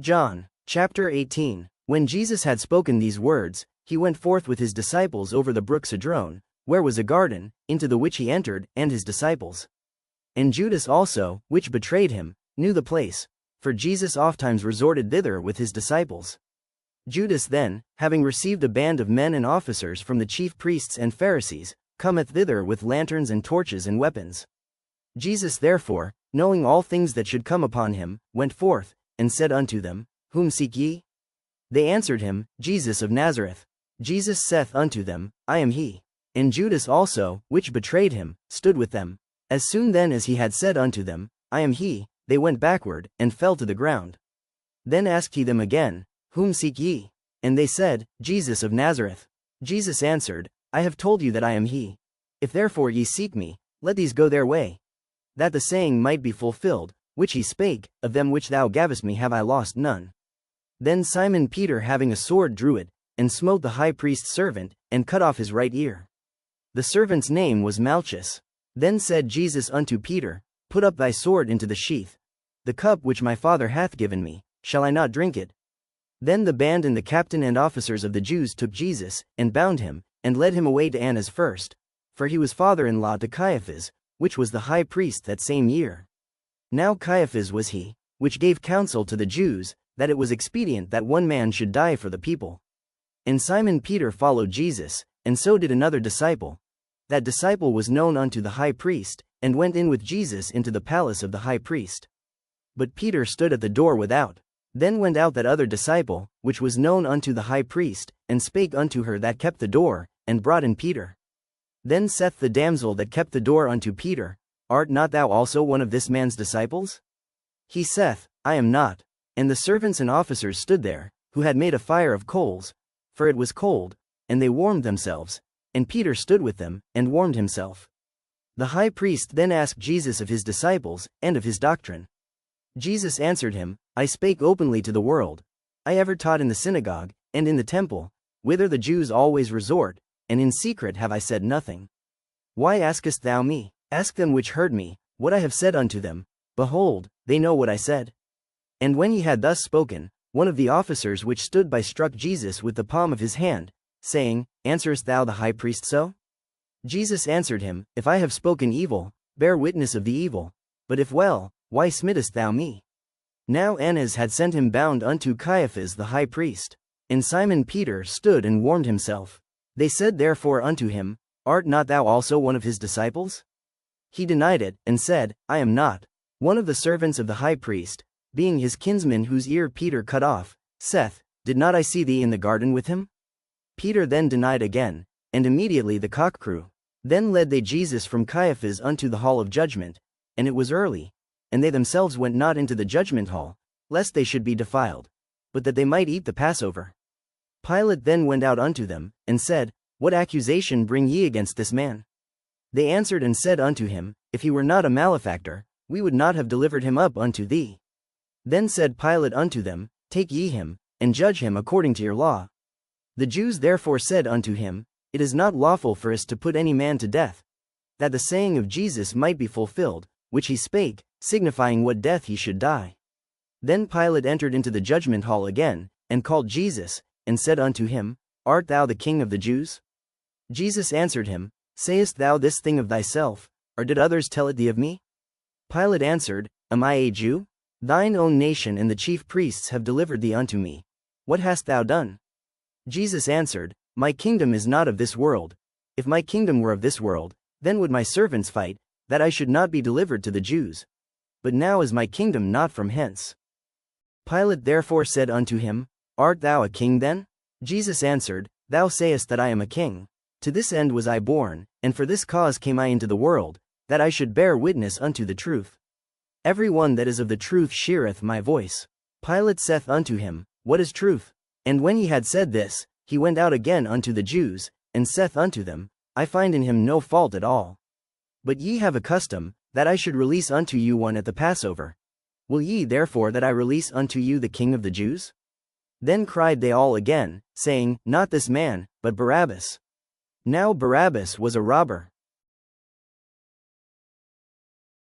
John, chapter 18. When Jesus had spoken these words, he went forth with his disciples over the brook Cedron, where was a garden, into the which he entered, and his disciples. And Judas also, which betrayed him, knew the place, for Jesus ofttimes resorted thither with his disciples. Judas then, having received a band of men and officers from the chief priests and Pharisees, cometh thither with lanterns and torches and weapons. Jesus therefore, knowing all things that should come upon him, went forth, and said unto them, Whom seek ye? They answered him, Jesus of Nazareth. Jesus saith unto them, I am he. And Judas also, which betrayed him, stood with them. As soon then as he had said unto them, I am he, they went backward, and fell to the ground. Then asked he them again, Whom seek ye? And they said, Jesus of Nazareth. Jesus answered, I have told you that I am he. If therefore ye seek me, let these go their way. That the saying might be fulfilled, which he spake, Of them which thou gavest me have I lost none. Then Simon Peter having a sword drew it, and smote the high priest's servant, and cut off his right ear. The servant's name was Malchus. Then said Jesus unto Peter, Put up thy sword into the sheath. The cup which my Father hath given me, shall I not drink it? Then the band and the captain and officers of the Jews took Jesus, and bound him, and led him away to Annas first, for he was father-in-law to Caiaphas, which was the high priest that same year. Now Caiaphas was he, which gave counsel to the Jews, that it was expedient that one man should die for the people. And Simon Peter followed Jesus, and so did another disciple. That disciple was known unto the high priest, and went in with Jesus into the palace of the high priest. But Peter stood at the door without. Then went out that other disciple, which was known unto the high priest, and spake unto her that kept the door, and brought in Peter. Then saith the damsel that kept the door unto Peter, Art not thou also one of this man's disciples? He saith, I am not. And the servants and officers stood there, who had made a fire of coals, for it was cold, and they warmed themselves, and Peter stood with them, and warmed himself. The high priest then asked Jesus of his disciples, and of his doctrine. Jesus answered him, I spake openly to the world. I ever taught in the synagogue, and in the temple, whither the Jews always resort, and in secret have I said nothing. Why askest thou me? Ask them which heard me, what I have said unto them. Behold, they know what I said. And when he had thus spoken, one of the officers which stood by struck Jesus with the palm of his hand, saying, Answerest thou the high priest so? Jesus answered him, If I have spoken evil, bear witness of the evil. But if well, why smittest thou me? Now Annas had sent him bound unto Caiaphas the high priest. And Simon Peter stood and warmed himself. They said therefore unto him, Art not thou also one of his disciples? He denied it, and said, I am not. One of the servants of the high priest, being his kinsman whose ear Peter cut off, saith, Did not I see thee in the garden with him? Peter then denied again, and immediately the cock crew. Then led they Jesus from Caiaphas unto the hall of judgment, and it was early, and they themselves went not into the judgment hall, lest they should be defiled, but that they might eat the Passover. Pilate then went out unto them, and said, What accusation bring ye against this man? They answered and said unto him, If he were not a malefactor, we would not have delivered him up unto thee. Then said Pilate unto them, Take ye him, and judge him according to your law. The Jews therefore said unto him, It is not lawful for us to put any man to death. That the saying of Jesus might be fulfilled, which he spake, signifying what death he should die. Then Pilate entered into the judgment hall again, and called Jesus, and said unto him, Art thou the King of the Jews? Jesus answered him, Sayest thou this thing of thyself, or did others tell it thee of me? Pilate answered, Am I a Jew? Thine own nation and the chief priests have delivered thee unto me. What hast thou done? Jesus answered, My kingdom is not of this world. If my kingdom were of this world, then would my servants fight, that I should not be delivered to the Jews. But now is my kingdom not from hence. Pilate therefore said unto him, Art thou a king then? Jesus answered, Thou sayest that I am a king. To this end was I born, and for this cause came I into the world, that I should bear witness unto the truth. Every one that is of the truth sheareth my voice. Pilate saith unto him, What is truth? And when he had said this, he went out again unto the Jews, and saith unto them, I find in him no fault at all. But ye have a custom, that I should release unto you one at the Passover. Will ye therefore that I release unto you the King of the Jews? Then cried they all again, saying, Not this man, but Barabbas. Now Barabbas was a robber.